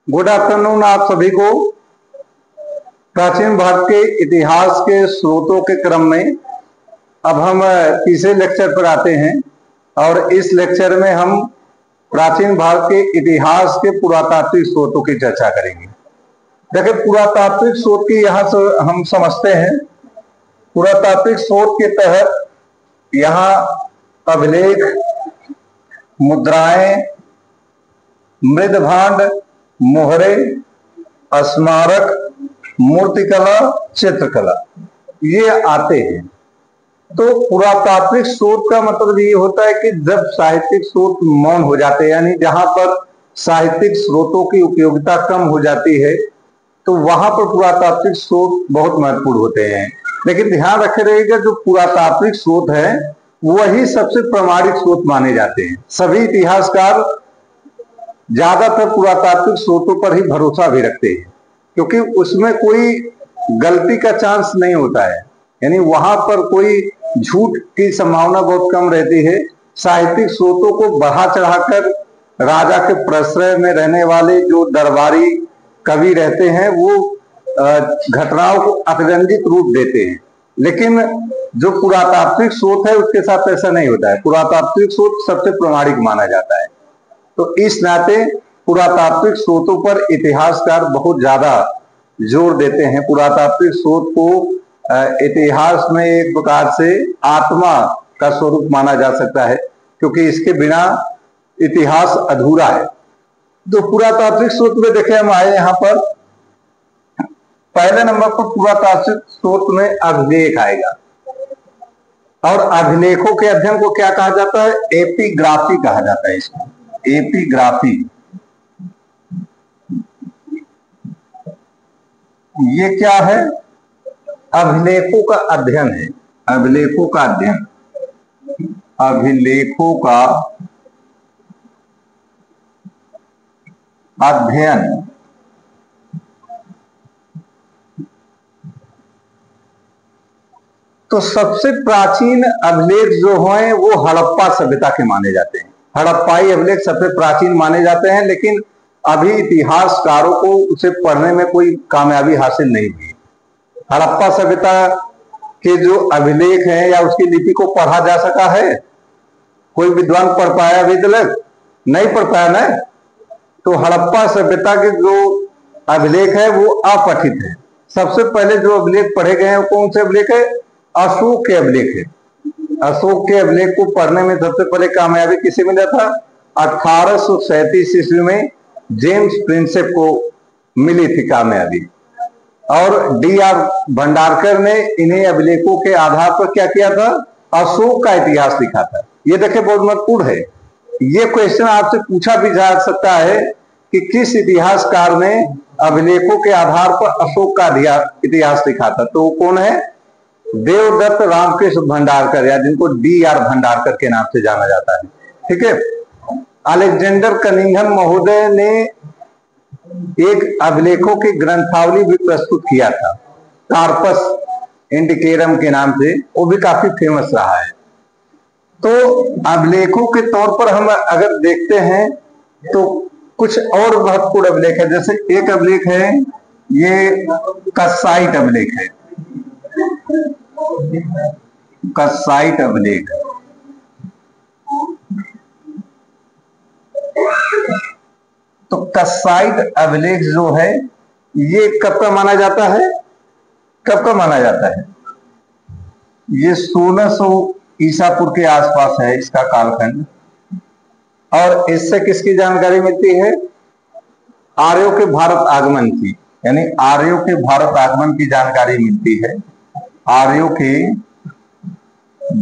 Good afternoon आप सभी को। प्राचीन भारत के इतिहास के स्रोतों के क्रम में अब हम तीसरे लेक्चर पर आते हैं और इस लेक्चर में हम प्राचीन भारत के इतिहास के पुरातात्विक स्रोतों की चर्चा करेंगे। देखिए, पुरातात्विक स्रोत की यहाँ से हम समझते हैं। पुरातात्विक स्रोत के तहत यहाँ अभिलेख, मुद्राएं, मृदभांड, मोहरे, स्मारक, मूर्तिकला, चित्रकला ये आते हैं। तो पुरातात्विक स्रोत का मतलब ये होता है कि जब साहित्यिक स्रोत मौन हो जाते हैं, यानी जहां पर साहित्यिक स्रोतों की उपयोगिता कम हो जाती है, तो वहां पर पुरातात्विक स्रोत बहुत महत्वपूर्ण होते हैं। लेकिन ध्यान रखे रहिएगा, जो पुरातात्विक स्रोत है वही सबसे प्रामाणिक स्रोत माने जाते हैं। सभी इतिहासकार ज्यादातर पुरातात्विक स्रोतों पर ही भरोसा भी रखते हैं, क्योंकि उसमें कोई गलती का चांस नहीं होता है, यानी वहां पर कोई झूठ की संभावना बहुत कम रहती है। साहित्यिक स्रोतों को बढ़ा चढ़ाकर राजा के प्रश्रय में रहने वाले जो दरबारी कवि रहते हैं वो घटनाओं को अतिरंजित रूप देते हैं, लेकिन जो पुरातात्विक स्रोत है उसके साथ ऐसा नहीं होता है। पुरातात्विक स्रोत सबसे प्रामाणिक माना जाता है। तो इस नाते पुरातात्विक स्रोतों पर इतिहासकार बहुत ज्यादा जोर देते हैं। पुरातात्विक स्रोत को इतिहास में एक प्रकार से आत्मा का स्वरूप माना जा सकता है, क्योंकि इसके बिना इतिहास अधूरा है। तो पुरातात्विक स्रोत में देखें, हम आए यहाँ पर पहले नंबर पर पुरातात्विक स्रोत में अभिलेख आएगा, और अभिलेखों के अध्ययन को क्या कहा जाता है? एपिग्राफी कहा जाता है। इसको एपिग्राफी, ये क्या है? अभिलेखों का अध्ययन है। अभिलेखों का अध्ययन, अभिलेखों का अध्ययन। तो सबसे प्राचीन अभिलेख जो हैं वो हड़प्पा सभ्यता के माने जाते हैं। हड़प्पाई अभिलेख सबसे प्राचीन माने जाते हैं, लेकिन अभी इतिहासकारों को उसे पढ़ने में कोई कामयाबी हासिल नहीं हुई। हड़प्पा सभ्यता के जो अभिलेख हैं या उसकी लिपि को पढ़ा जा सका है? कोई विद्वान पढ़ पाया अभी तक? नहीं पढ़ पाया ना। तो हड़प्पा सभ्यता के जो अभिलेख है वो अपठित है। सबसे पहले जो अभिलेख पढ़े गए हैं वो कौन से अभिलेख है? अशोक के अभिलेख है। अशोक के अभिलेख को पढ़ने में सबसे पहले कामयाबी किसे मिला था? 1837 ईस्वी में जेम्स प्रिंसेप को मिली थी कामयाबी, और डी.आर. भंडारकर ने इन्हीं अभिलेखों के आधार पर क्या किया था? अशोक का इतिहास लिखा था। ये देखिए, बहुत महत्वपूर्ण है। ये क्वेश्चन आपसे पूछा भी जा सकता है कि किस इतिहासकार ने अभिलेखों के आधार पर अशोक का इतिहास लिखा था? तो कौन है? देवदत्त रामकृष्ण भंडारकर, या जिनको डी.आर. भंडारकर के नाम से जाना जाता है। ठीक है। अलेक्जेंडर कनिंघम महोदय ने एक अभिलेखों की ग्रंथावली भी प्रस्तुत किया था, कार्पस इंडिकेरम के नाम से। वो भी काफी फेमस रहा है। तो अभिलेखों के तौर पर हम अगर देखते हैं तो कुछ और महत्वपूर्ण अभिलेख है। जैसे एक अभिलेख है, ये कस्साइट अभिलेख है। कस्साइट अभिलेख, तो कस्साइट अभिलेख जो है ये कब का माना जाता है? कब का माना जाता है? ये 1600 ईसापुर के आसपास है इसका कालखंड। और इससे किसकी जानकारी मिलती है? आर्यों के भारत आगमन की, यानी आर्यों के भारत आगमन की जानकारी मिलती है। आर्यों के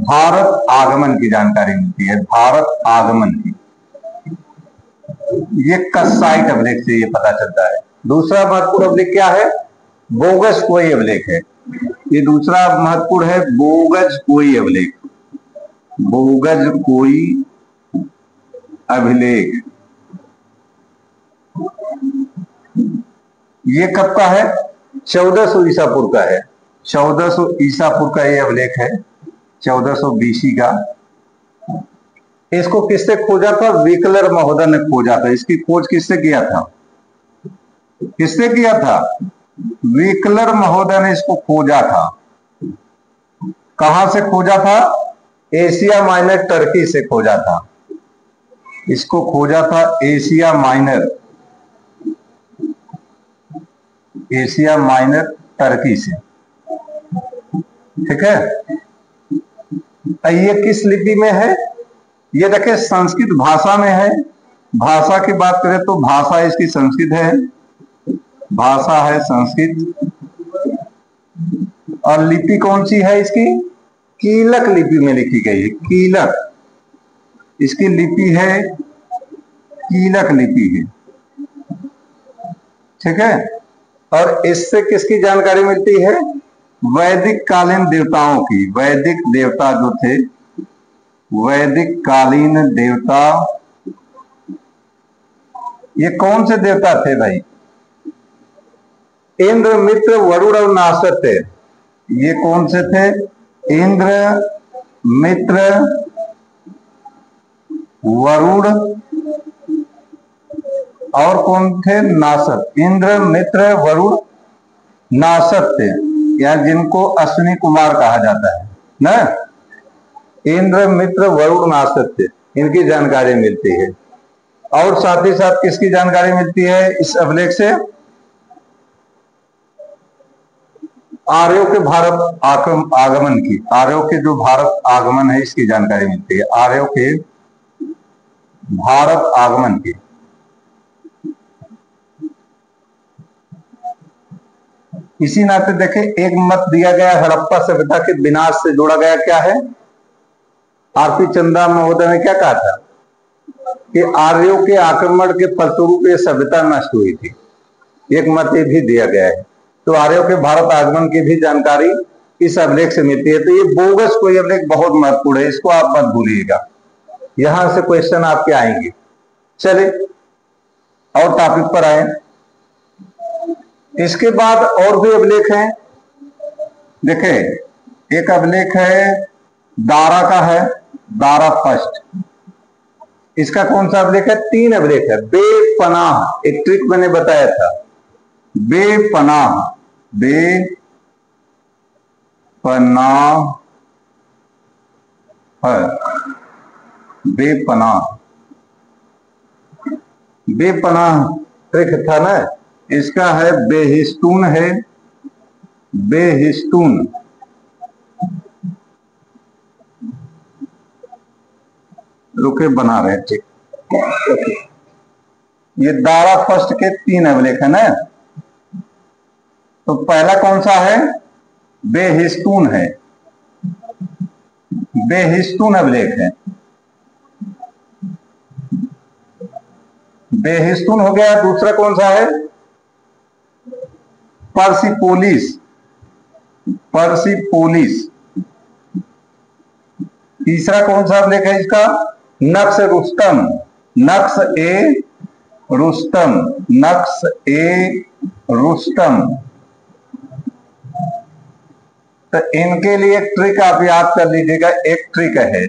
भारत आगमन की जानकारी मिलती है, भारत आगमन की। ये कस्साइट अभिलेख से ये पता चलता है। दूसरा महत्वपूर्ण अभिलेख क्या है? बोगस कोई अभिलेख है। ये दूसरा महत्वपूर्ण है, बोगज कोई अभिलेख। बोगज कोई अभिलेख, ये कब का है? 1400 ईसापुर का है। 1400 ईसापुर का ये अभिलेख है, 1400 BC का। इसको किससे खोजा था? विकलर महोदय ने खोजा था। इसकी खोज किससे किया था? किसने किया था? विकलर महोदय ने इसको खोजा था। कहां से खोजा था? एशिया माइनर टर्की से खोजा था। इसको खोजा था Asia minor, Asia minor Turkey से। ठीक है, ये किस लिपि में है? ये देखिए संस्कृत भाषा में है। भाषा की बात करें तो भाषा इसकी संस्कृत है, भाषा है संस्कृत। और लिपि कौन सी है इसकी? कीलक लिपि में लिखी गई है, कीलक। इसकी लिपि है कीलक लिपि है। ठीक है, और इससे किसकी जानकारी मिलती है? वैदिक कालीन देवताओं की। वैदिक देवता जो थे, वैदिक कालीन देवता, ये कौन से देवता थे भाई? इंद्र, मित्र, वरुण और नासर थे। ये कौन से थे? इंद्र, मित्र, वरुण और कौन थे? नासर। इंद्र, मित्र, वरुण, नासर थे, या जिनको अश्विनी कुमार कहा जाता है ना। इंद्र, मित्र, वरुण, नासर थे, इनकी जानकारी मिलती है। और साथ ही साथ किसकी जानकारी मिलती है इस अभिलेख से? आर्यों के भारत आगमन की, आर्यों के जो भारत आगमन है इसकी जानकारी मिलती है, आर्यों के भारत आगमन की। इसी नाते देखें, एक मत दिया गया हड़प्पा सभ्यता के विनाश से जोड़ा गया, क्या है? आरपी चंद्रा महोदय ने क्या कहा था कि आर्यों के आक्रमण के फलस्वरूप ये सभ्यता नष्ट हुई थी। एक मत ये भी दिया गया है। तो आर्यों के भारत आगमन की भी जानकारी इस अभिलेख से मिलती है। तो ये बोगस कोई अभिलेख बहुत महत्वपूर्ण है, इसको आप मत भूलिएगा, यहां से क्वेश्चन आपके आएंगे। चलिए और टॉपिक पर आए। इसके बाद और भी अभिलेख हैं। देखें, एक अभिलेख है दारा का है, दारा फर्स्ट। इसका कौन सा अभिलेख है? 3 अभिलेख है। बेपनाह, एक ट्रिक मैंने बताया था, बेपनाह, बेपनाह है, बेपनाह, बेपनाह ट्रिक था ना। इसका है बेहिस्तून है, बेहिस्तून। रुके बना रहे, ठीक। ये दारा फर्स्ट के 3 अभिलेख है ना। तो पहला कौन सा है? बेहिस्तून है, बेहिस्तून अभिलेख है। बेहिस्तून हो गया। दूसरा कौन सा है? पर्सिपोलिस, पर्सिपोलिस। तीसरा कौन सा अभिलेख है इसका? नक्श रुस्तम, नक्श ए रुस्तम, नक्श ए रुस्तम। तो इनके लिए एक ट्रिक आप याद कर लीजिएगा। एक ट्रिक है,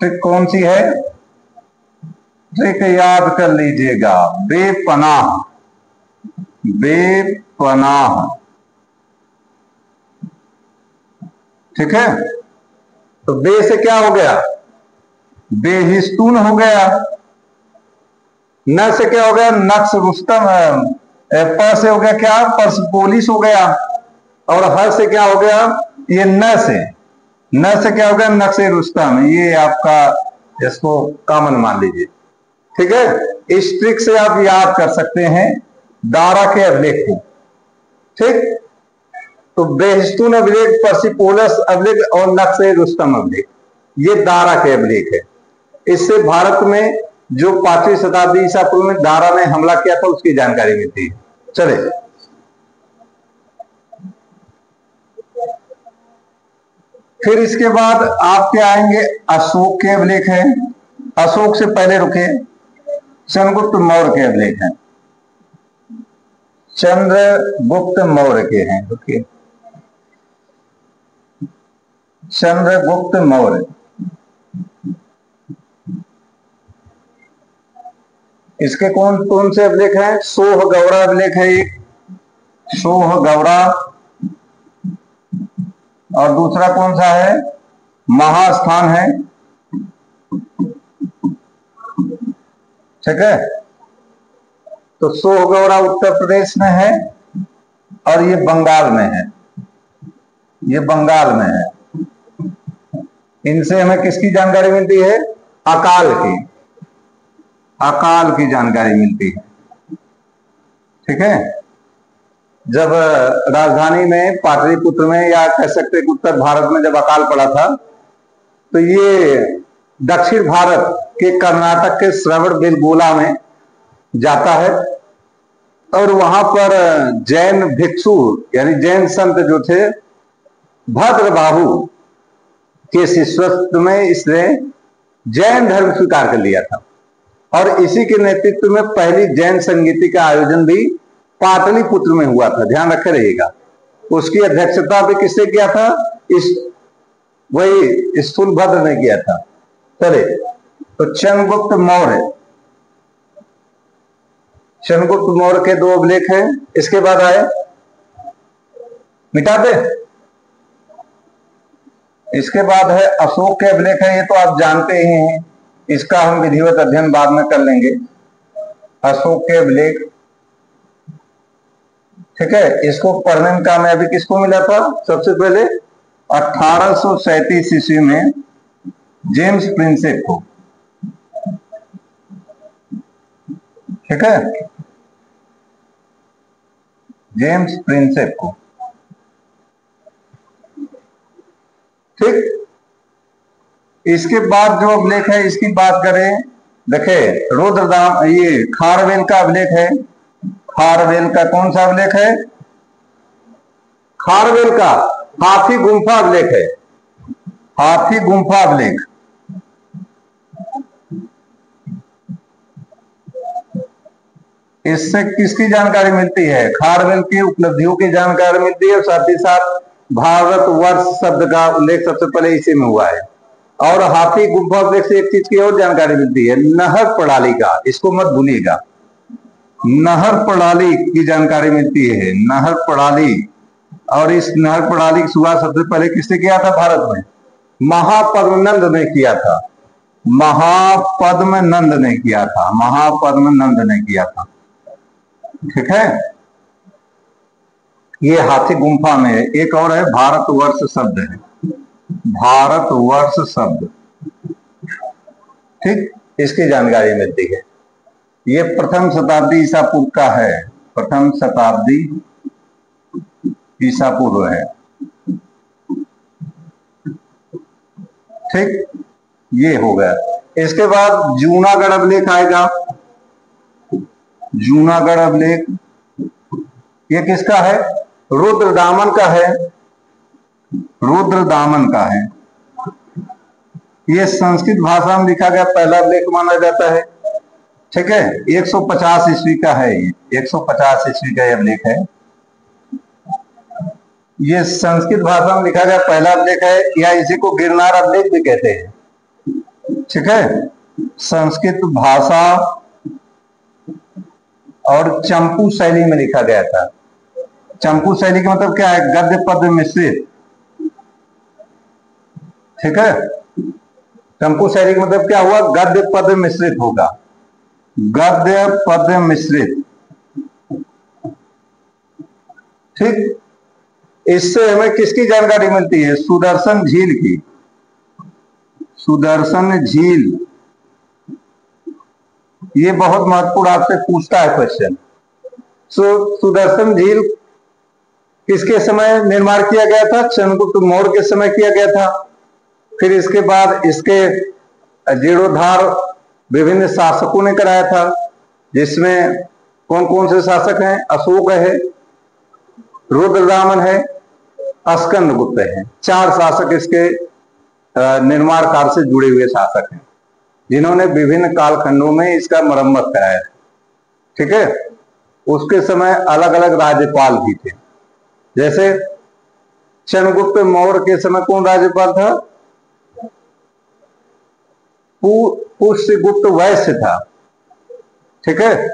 ट्रिक कौन सी है? ट्रिक याद कर लीजिएगा, बेपनाह, बेपनाह। ठीक है, तो बे से क्या हो गया? बेहिस्तून हो गया। न से क्या हो गया? नक्श रुस्तम। प से हो गया क्या? पर्सपोलिस हो गया। और ह से क्या हो गया? ये न से क्या हो गया? नक्श रुस्तम। ये आपका, इसको कॉमन मान लीजिए। ठीक है, इस ट्रिक से आप याद कर सकते हैं दारा के अभिलेख को। ठीक, तो बेहिस्तून अभिलेख, पर्सिपोलस अभिलेख और नक्श रुस्तम अभिलेख, ये दारा के अभिलेख है। इससे भारत में जो 5वीं शताब्दी ईसा पूर्व में दारा ने हमला किया था उसकी जानकारी मिलती है। चले, फिर इसके बाद आपके आएंगे अशोक के अभिलेख हैं। अशोक से पहले रुके, चंद्रगुप्त मौर्य के अभिलेख हैं। चंद्रगुप्त मौर्य के हैं, रुकिए, चंद्रगुप्त मौर्य, इसके कौन कौन से अभिलेख हैं? सोह गौरा अभिलेख है एक, सोह गौरा, और दूसरा कौन सा है? महास्थान है। ठीक है, तो सोह गौरा उत्तर प्रदेश में है और ये बंगाल में है, ये बंगाल में है। इनसे हमें किसकी जानकारी मिलती है? अकाल की, अकाल की जानकारी मिलती है। ठीक है, जब राजधानी में पाटलिपुत्र में, या कह सकते हैं उत्तर भारत में जब अकाल पड़ा था, तो ये दक्षिण भारत के कर्नाटक के श्रवणबेलगोला में जाता है और वहां पर जैन भिक्षु यानी जैन संत जो थे, भद्रबाहु के शिष्यत्व में इसने जैन धर्म स्वीकार कर लिया था और इसी के नेतृत्व में पहली जैन संगीति का आयोजन भी पाटलिपुत्र में हुआ था, ध्यान रखे रहिएगा। उसकी अध्यक्षता भी किसने किया था? वही स्थूलभद्र ने किया था। चले, तो चंद्रगुप्त मौर्य, चंद्रगुप्त मौर्य के दो अभिलेख हैं। इसके बाद आए, मिटा दे, इसके बाद है अशोक के अभिलेख है। ये तो आप जानते ही हैं, इसका हम विधिवत अध्ययन बाद में कर लेंगे। अशोक के अभिलेख, ठीक है, इसको पढ़ने में कामयाबी किसको मिला था? सबसे पहले 1837 ईस्वी में जेम्स प्रिंसेप को। ठीक है, जेम्स प्रिंसेप को। ठीक, इसके बाद जो अभिलेख है इसकी बात करें, देखे रुद्रदाम, ये खारवेल का अभिलेख है। खारवेल का कौन सा अभिलेख है? खारवेल का हाथी गुंफा अभिलेख है, हाथी गुंफा अभिलेख। इससे किसकी जानकारी मिलती है? खारवेल की उपलब्धियों की जानकारी मिलती है और साथ ही साथ भारतवर्ष शब्द का उल्लेख सबसे पहले इसी में हुआ है। और हाथी गुंफा अभिलेख से एक चीज की और जानकारी मिलती है, नहर प्रणाली का, इसको मत भूलिएगा, नहर प्रणाली की जानकारी मिलती है, नहर प्रणाली। और इस नहर प्रणाली की शुरुआत सबसे पहले किसने किया था भारत में? महापद्मनंद ने किया था, महापद्मनंद ने किया था, महापद्मनंद ने किया था। ठीक है, ये हाथी गुंफा में है। एक और है भारतवर्ष शब्द है, भारतवर्ष शब्द। ठीक, इसकी जानकारी मिलती है। ये प्रथम शताब्दी ईसा पूर्व का है, प्रथम शताब्दी ईसा पूर्व है। ठीक, ये हो गया। इसके बाद जूनागढ़ अभिलेख आएगा। जूनागढ़ अभिलेख ये किसका है? रुद्रदामन का है, रुद्रदामन का है। ये संस्कृत भाषा में लिखा गया पहला अभिलेख माना जाता है। ठीक है, 150 ईस्वी का है, ये 150 ईस्वी का अभिलेख है। ये संस्कृत भाषा में लिखा गया पहला अभिलेख है, या इसी को गिरनार अभिलेख भी कहते हैं। ठीक है, संस्कृत भाषा और चंपू शैली में लिखा गया था। चंपू शैली का मतलब क्या है? गद्य पद्य मिश्रित। ठीक है, चंपू शैली का मतलब क्या हुआ? गद्य पद्य मिश्रित होगा, गद्य पद्य मिश्रित। ठीक, इससे हमें किसकी जानकारी मिलती है? सुदर्शन झील की, सुदर्शन झील। ये बहुत महत्वपूर्ण आपसे पूछता है क्वेश्चन। सुदर्शन झील किसके समय निर्माण किया गया था? चंद्रगुप्त मौर्य के समय किया गया था। फिर इसके बाद इसके जीर्णोद्धार विभिन्न शासकों ने कराया था, जिसमें कौन कौन से शासक हैं? अशोक है, रुद्रदामन है, स्कंदगुप्त है। 4 शासक इसके निर्माण कार्य से जुड़े हुए शासक हैं, जिन्होंने विभिन्न कालखंडों में इसका मरम्मत कराया। ठीक है, उसके समय अलग अलग राज्यपाल भी थे। जैसे चंद्रगुप्त मौर्य के समय कौन राज्यपाल था? पुष्यगुप्त वैश्य था। ठीक है।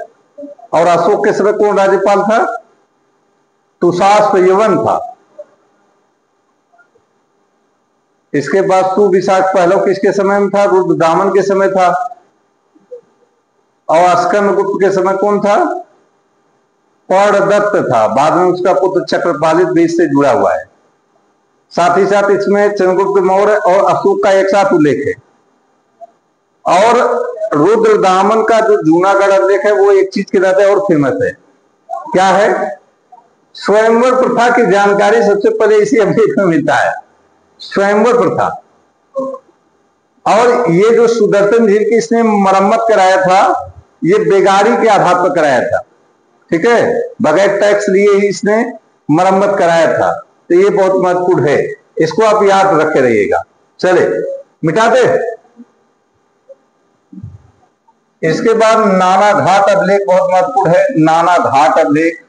और अशोक के समय कौन राज्यपाल था? तुषार था। इसके बाद सुविशाख पहलव किसके समय में था? रुद्रदामन के समय था। और स्कंदगुप्त के समय कौन था? पर्णदत्त था। बाद में उसका पुत्र चक्रपालित भी इससे जुड़ा हुआ है। साथ ही साथ इसमें चंद्रगुप्त मौर्य और अशोक का एक साथ उल्लेख है। और रुद्रदामन का जो जूनागढ़ अभिलेख है वो एक चीज के रहते और फेमस है। क्या है? स्वयंवर प्रथा की जानकारी सबसे पहले इसी अभिलेख में मिलता है। स्वयंवर प्रथा। और ये जो सुदर्शन झील की इसने मरम्मत कराया था, ये बेगारी के आधार पर कराया था। ठीक है, बगैर टैक्स लिए ही इसने मरम्मत कराया था। तो ये बहुत महत्वपूर्ण है, इसको आप याद रखे रहिएगा। चले मिटा दे। इसके बाद नाना घाट अभिलेख बहुत महत्वपूर्ण है। नाना घाट अभिलेख,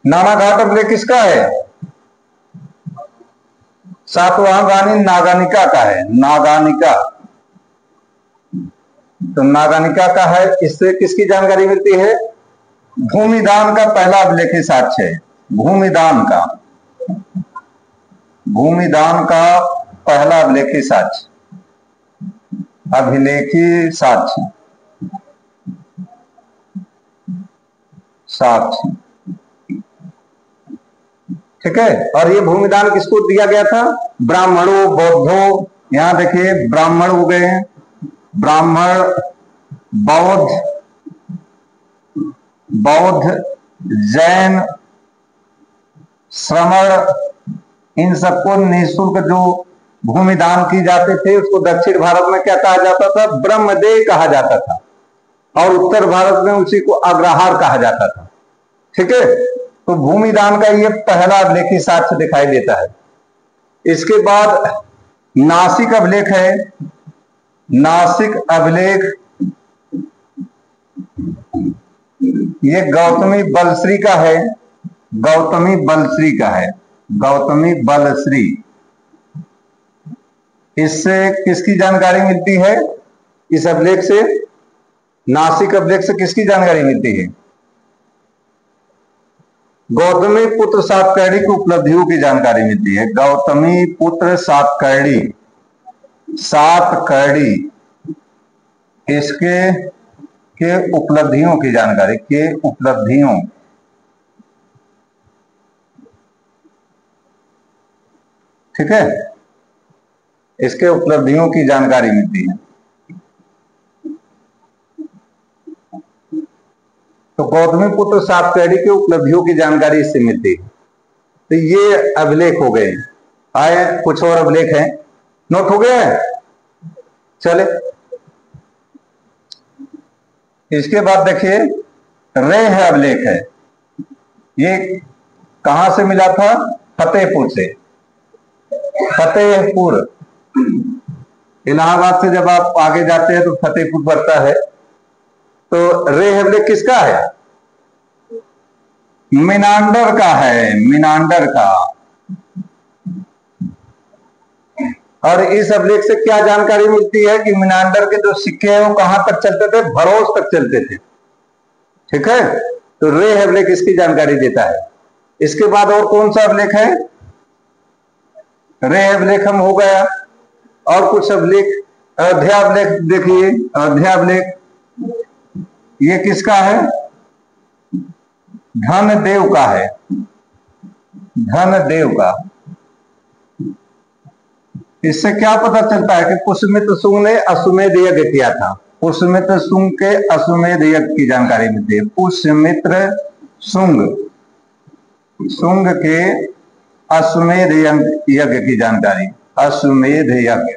नाना घाट अभिलेख किसका है? सातवाहन रानी नागानिका का है। नागानिका, तो नागानिका का है। इससे किसकी जानकारी मिलती है? भूमिदान का पहला अभिलेखी साक्ष्य है। भूमिदान का, भूमिदान का पहला अभिलेखी साक्ष्य, अभिलेखी साक्ष्य, साक्ष्य। ठीक है। और ये भूमिदान किसको दिया गया था? ब्राह्मणों, बौद्धों। यहां देखिए ब्राह्मण हो गए हैं, ब्राह्मण, बौद्ध, बौद्ध, जैन, श्रमण, इन सबको निःशुल्क जो भूमिदान की जाते थे उसको दक्षिण भारत में क्या कहा जाता था? ब्रह्मदेय कहा जाता था। और उत्तर भारत में उसी को अग्रहार कहा जाता था। ठीक है। तो भूमिदान का ये पहला अभिलेखी साक्ष्य दिखाई देता है। इसके बाद नासिक अभिलेख है। नासिक अभिलेख, ये गौतमी बलश्री का है। गौतमी बलश्री का है। गौतमी बलश्री। इससे किसकी जानकारी मिलती है? इस अभिलेख से, नासिक अभिलेख से किसकी जानकारी मिलती है? गौतमी पुत्र सातकर्णी की उपलब्धियों की जानकारी मिलती है। गौतमी पुत्र सातकर्णी, सातकर्णी, इसके के उपलब्धियों की जानकारी, के उपलब्धियों, ठीक है, इसके उपलब्धियों की जानकारी मिलती है। तो गौतमी पुत्र सातकर्णी की उपलब्धियों की जानकारी इससे मिलती है। तो ये अभिलेख हो गए। आए कुछ और अभिलेख हैं, नोट हो गया है। चले इसके बाद देखिए रेह अभिलेख है। ये कहां से मिला था? फतेहपुर से। फतेहपुर, इलाहाबाद से जब आप आगे जाते हैं तो फतेहपुर पड़ता है। तो रेह अभिलेख किसका है? मिनांडर का है। मिनांडर का। और इस अभिलेख से क्या जानकारी मिलती है कि मिनांडर के जो सिक्के हैं वो कहां तक चलते थे? भरोस तक चलते थे। ठीक है। तो रेह अभिलेख इसकी जानकारी देता है। इसके बाद और कौन सा अभिलेख है? रेह अभिलेख हम हो गया। और कुछ अभिलेख, अयोध्या अभिलेख देखिए। अयोध्या अभिलेख ये किसका है? धनदेव का है। धनदेव का। इससे क्या पता चलता है कि पुष्यमित्र शुंग ने अश्वमेध यज्ञ किया था। पुष्यमित्र शुंग के अश्वमेध यज्ञ की जानकारी मिलती है। पुष्यमित्र शुंग, शुंग के अश्वमेध यज्ञ की जानकारी। अश्वमेध यज्ञ।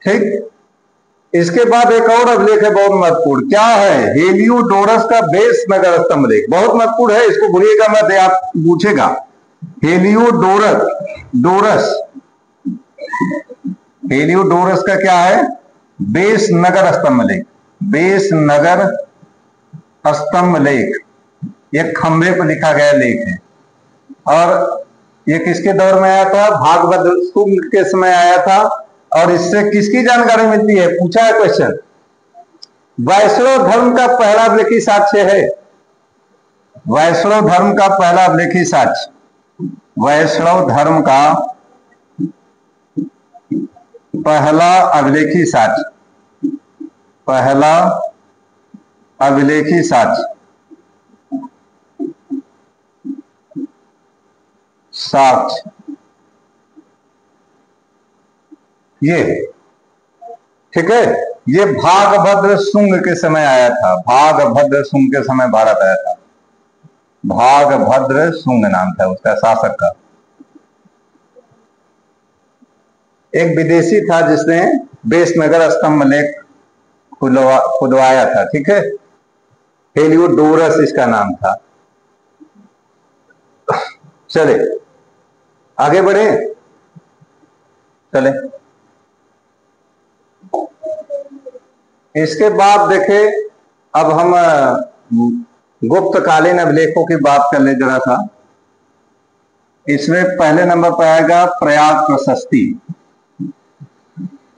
ठीक। इसके बाद एक और अभिलेख है बहुत महत्वपूर्ण। क्या है? हेलियोडोरस का बेस नगर स्तंभ लेख। बहुत महत्वपूर्ण है, इसको भूलिएगा मत, आप पूछेगा। हेलियोडोरस, डोरस, हेलियोडोरस का क्या है? बेस नगर स्तंभ लेख। बेस नगर स्तंभ लेख, ये खंभे पर लिखा गया लेख है। और ये किसके दौर में आया था? भागवत शुंग के समय आया था। और इससे किसकी जानकारी मिलती है, पूछा है क्वेश्चन। वैष्णव धर्म का पहला अभिलेखी साक्ष्य है, वैष्णव धर्म का पहला अभिलेखी साक्ष्य, वैष्णव धर्म का पहला अभिलेखी साक्ष्य, पहला अभिलेखी साक्ष्य, साक्ष्य ये, ठीक है, ये भागभद्र शुंग के समय आया था, भागभद्र शुंग के समय भारत आया था, भागभद्र शुंग नाम था उसका शासक का। एक विदेशी था जिसने बेसनगर स्तंभ लेख खुदवाया था, ठीक है, हेलियोडोरस इसका नाम था। चले आगे बढ़े, चले। इसके बाद देखे, अब हम गुप्तकालीन अभिलेखों की बात कर ले जरा सा। इसमें पहले नंबर पर आएगा प्रयाग प्रशस्ति,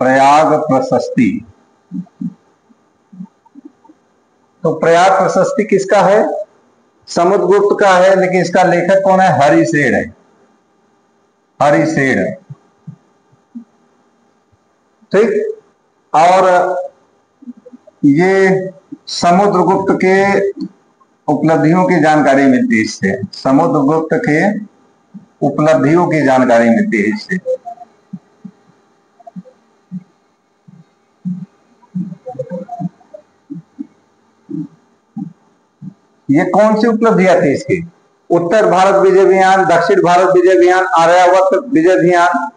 प्रयाग प्रशस्ति। तो प्रयाग प्रशस्ति किसका है, समुद्रगुप्त का है, लेकिन इसका लेखक कौन है, हरिसेन है, हरिसेन, ठीक। और ये समुद्रगुप्त के उपलब्धियों की जानकारी मिलती है इससे, समुद्रगुप्त के उपलब्धियों की जानकारी मिलती है इससे। ये कौन सी उपलब्धियां थी इसकी, उत्तर भारत विजय अभियान, दक्षिण भारत विजय अभियान, आर्यावर्त विजय अभियान,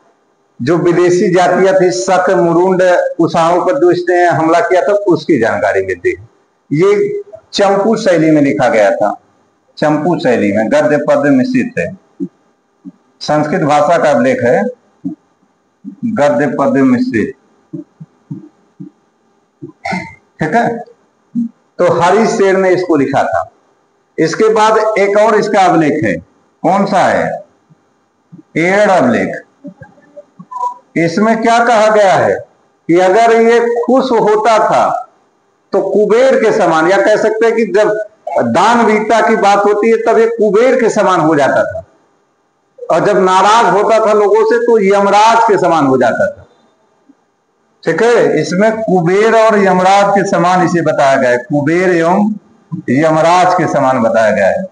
जो विदेशी जातियां थी शक, मुरुंड, कुशाणों पर जो इसने हमला किया था उसकी जानकारी मिलती है। ये चंपू शैली में लिखा गया था, चंपू शैली में, गद्य पद्य मिश्रित है, संस्कृत भाषा का अभिलेख है, गद्य पद्य मिश्रित, ठीक है। तो हरिसेन ने इसको लिखा था। इसके बाद एक और इसका अभिलेख है, कौन सा है, एड़ अभिलेख। इसमें क्या कहा गया है कि अगर ये खुश होता था तो कुबेर के समान, या कह सकते हैं कि जब दानवीरता की बात होती है तब ये कुबेर के समान हो जाता था, और जब नाराज होता था लोगों से तो यमराज के समान हो जाता था, ठीक है। इसमें कुबेर और यमराज के समान इसे बताया गया है, कुबेर एवं यमराज के समान बताया गया है।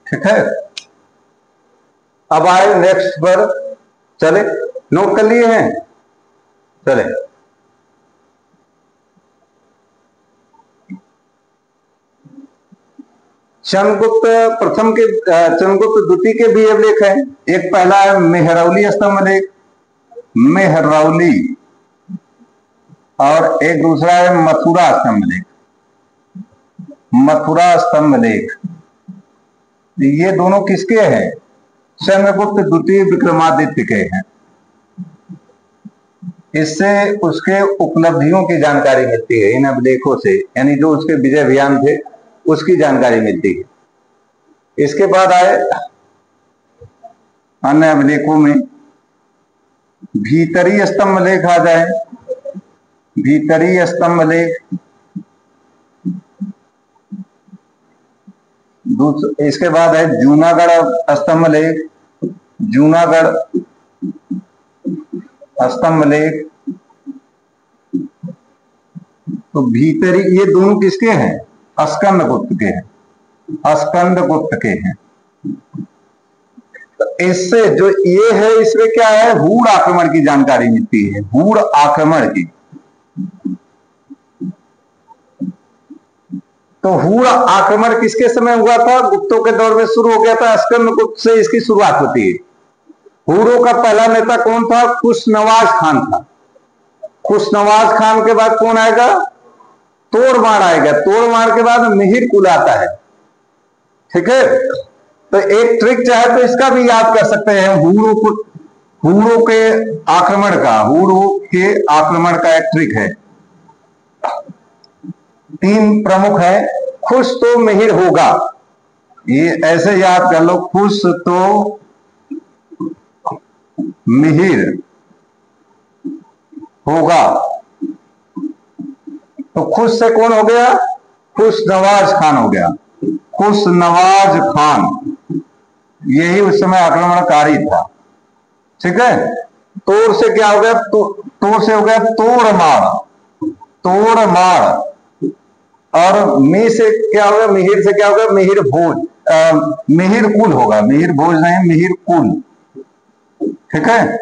ठीक है, अब आए नेक्स्ट पर, चले, नोट कर लिए हैं, चले। चंद्रगुप्त प्रथम के, चंद्रगुप्त द्वितीय के भी अभिलेख है। एक पहला है मेहरौली स्तंभ लेख, मेहरौली, और एक दूसरा है मथुरा स्तंभ लेख, मथुरा स्तंभ लेख। ये दोनों किसके हैं, चंद्रगुप्त द्वितीय विक्रमादित्य के हैं। इससे उसके उपलब्धियों की जानकारी मिलती है इन अभिलेखों से, यानी जो उसके विजय अभियान थे उसकी जानकारी मिलती है। इसके बाद आए अन्य अभिलेखों में भीतरी स्तंभ लेख आ जाए, भीतरी स्तंभ लेख, इसके बाद है जूनागढ़ स्तंभ लेख, जूनागढ़ स्तंभ लेख। तो भीतरी, ये दोनों किसके हैं, स्कंदगुप्त के हैं, स्कंदगुप्त के हैं। तो इससे जो ये है, इसमें क्या है, हूण आक्रमण की जानकारी मिलती है, हूण आक्रमण की। तो हूण आक्रमण किसके समय हुआ था, गुप्तों के दौर में शुरू हो गया था, स्कंदगुप्त से इसकी शुरुआत होती है। हूणों का पहला नेता कौन था, खुशनवाज खान था। खुशनवाज खान के बाद कौन आएगा, तोड़मार आएगा, तोड़मार के बाद मिहिर कुल आता है, ठीक है। तो एक ट्रिक चाहे तो इसका भी याद कर सकते हैं, हूणों के आक्रमण का, हूणों के आक्रमण का एक ट्रिक है। तीन प्रमुख है, खुश तो मिहिर होगा, ये ऐसे याद कर लो, खुश तो मिहिर होगा। तो खुश से कौन हो गया? खुश नवाज खान हो गया। खुश नवाज खान, यही उस समय आक्रमणकारी था। ठीक है। तोड़ से क्या हो गया? तोड़ से हो गया तोड़ मार, तोड़ मार। और मी से क्या होगा? मिहिर से क्या होगा? मिहिर भोज, मिहिर कुल होगा, मिहिर भोज नहीं, मिहिर कुल। ठीक है।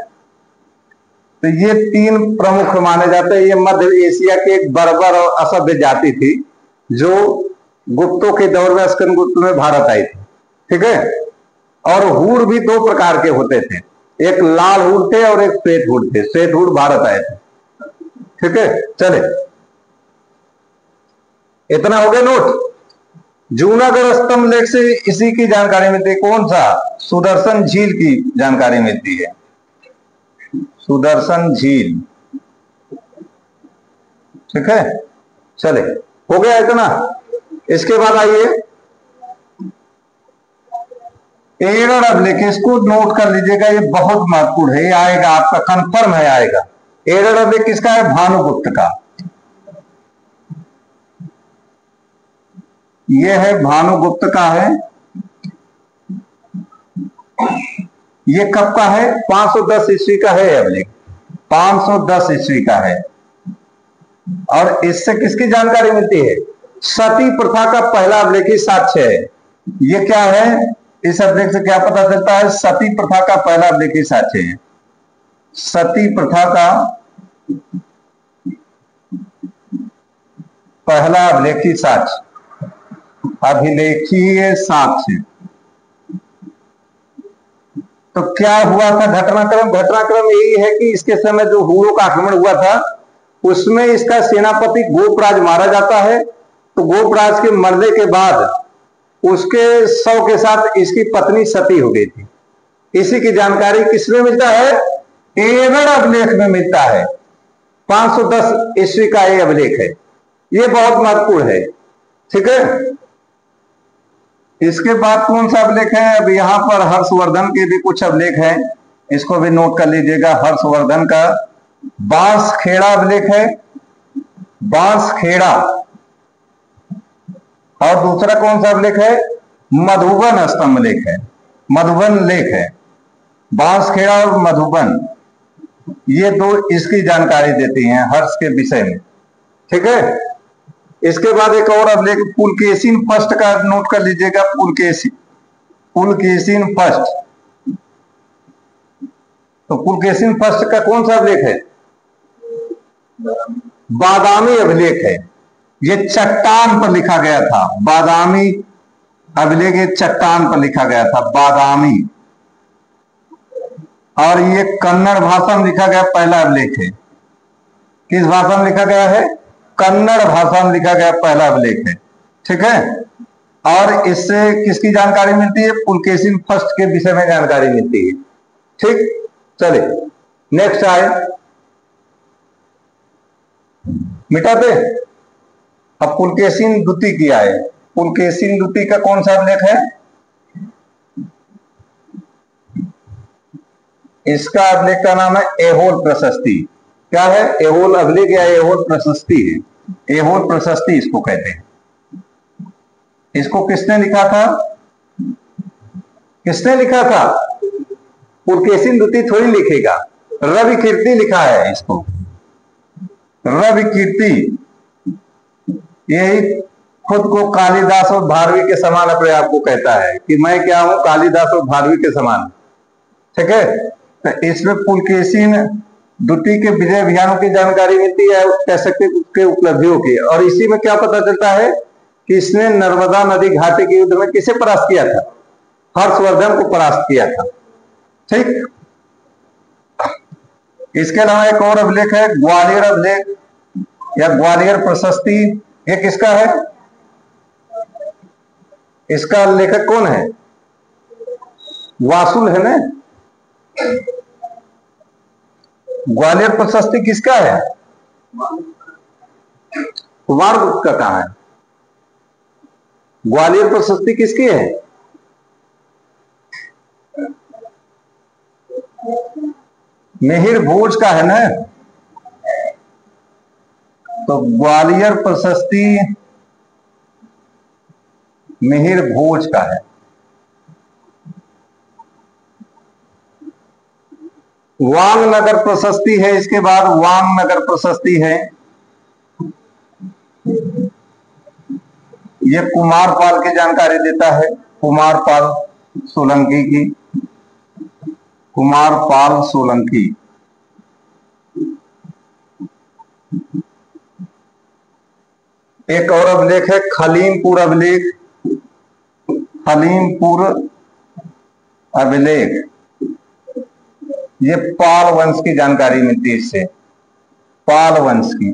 तो ये तीन प्रमुख माने जाते हैं। ये मध्य एशिया की एक बर्बर और असभ्य जाति थी जो गुप्तों के दौर में, स्कंदगुप्त में भारत आई थी। ठीक है। और हूर भी दो प्रकार के होते थे, एक लाल हूर थे और एक श्वेत हूर थे। श्वेत हूर भारत आए थे। ठीक है। चले, इतना हो गया नोट। जूनागढ़ स्तंभ लेख से इसी की जानकारी मिलती है। कौन सा? सुदर्शन झील की जानकारी मिलती है। सुदर्शन झील। ठीक है। चले, हो गया इतना। इसके बाद आइए एरर अभिलेख, इसको नोट कर लीजिएगा, ये बहुत महत्वपूर्ण है। ये आएगा आपका, कंफर्म है आएगा। एरर अभिलेख किसका है? भानुगुप्त का। ये है भानुगुप्त का है। ये कब का है? 510 ईस्वी का है अभिलेख, 510 ईस्वी का है। और इससे किसकी जानकारी मिलती है? सती प्रथा का पहला अभिलेखी साक्ष्य है। ये क्या है? इस अभिलेख से क्या पता चलता है? सती प्रथा का पहला अभिलेखी साक्ष्य है। सती प्रथा का पहला अभिलेखी साक्ष्य, अभिलेखीय साक्ष्य। तो क्या हुआ था घटनाक्रम? घटनाक्रम यही है कि इसके समय जो हूरों का आक्रमण हुआ था उसमें इसका सेनापति गोपराज मारा जाता है। तो गोपराज के मरने के बाद उसके शव के साथ इसकी पत्नी सती हो गई थी। इसी की जानकारी किसमें मिलता है? एरर अभिलेख में मिलता है। 510 ईस्वी का ये अभिलेख है। ये बहुत महत्वपूर्ण है। ठीक है। इसके बाद कौन सा अभिलेख है? अब यहां पर हर्षवर्धन के भी कुछ अभिलेख हैं, इसको भी नोट कर लीजिएगा। हर्षवर्धन का बांसखेड़ा अभिलेख है, बांसखेड़ा। और दूसरा कौन सा अभिलेख है? मधुबन स्तंभ लेख है, मधुबन लेख है। बांसखेड़ा और मधुबन, ये दो इसकी जानकारी देती हैं हर्ष के विषय में। ठीक है। इसके बाद एक और अभिलेख पुलकेशिन फर्स्ट का नोट कर लीजिएगा। पुलकेशिन फर्स्ट। तो पुलकेशिन फर्स्ट का कौन सा अभिलेख है? बादामी अभिलेख है। ये चट्टान पर लिखा गया था, बादामी अभिलेख, ये चट्टान पर लिखा गया था, बादामी। और ये कन्नड़ भाषा में लिखा गया पहला अभिलेख है। किस भाषा में लिखा गया है? कन्नड़ भाषा में लिखा गया पहला अभिलेख है। ठीक है। और इससे किसकी जानकारी मिलती है? पुलकेशिन फर्स्ट के विषय में जानकारी मिलती है। ठीक। चले, नेक्स्ट आए, मिटाते। अब पुलकेशिन द्वितीय की आए। पुलकेशिन द्वितीय का कौन सा अभिलेख है? इसका अभिलेख का नाम है एहोल प्रशस्ति। क्या है? एहोल अभिलेख या एहोल प्रशस्ति है। एहोल प्रशस्ति इसको कहते हैं। इसको किसने लिखा था? किसने लिखा था? पुलकेशिन द्वितीय थोड़ी लिखेगा, रवि कीर्ति लिखा है इसको, रवि कीर्ति। यही खुद को कालिदास और भारवी के समान अपने आप को कहता है कि मैं क्या हूं? कालिदास और भारवी के समान। ठीक है। तो इसमें पुलकेशिन द्वितीय के विजय अभियानों की जानकारी मिलती है, कह सकते के उपलब्धियों की। और इसी में क्या पता चलता है कि इसने नर्मदा नदी घाटी के युद्ध में किसे परास्त किया था? हर्षवर्धन को परास्त किया था। ठीक। इसके अलावा एक और अभिलेख है, ग्वालियर अभिलेख या ग्वालियर प्रशस्ति। ये किसका है? इसका लेखक कौन है? वासुल है ना। ग्वालियर प्रशस्ति किसका है? कुमारगुप्त का कहां है? ग्वालियर प्रशस्ति किसकी है? मिहिर भोज का है ना, तो ग्वालियर प्रशस्ति मिहिर भोज का है। वांग नगर प्रशस्ति है, इसके बाद वांग नगर प्रशस्ति है, ये कुमारपाल की जानकारी देता है, कुमारपाल सोलंकी की, कुमारपाल सोलंकी। एक और अभिलेख है खलीमपुर अभिलेख, खलीमपुर अभिलेख, ये पाल वंश की जानकारी मिलती है इससे, पाल वंश की।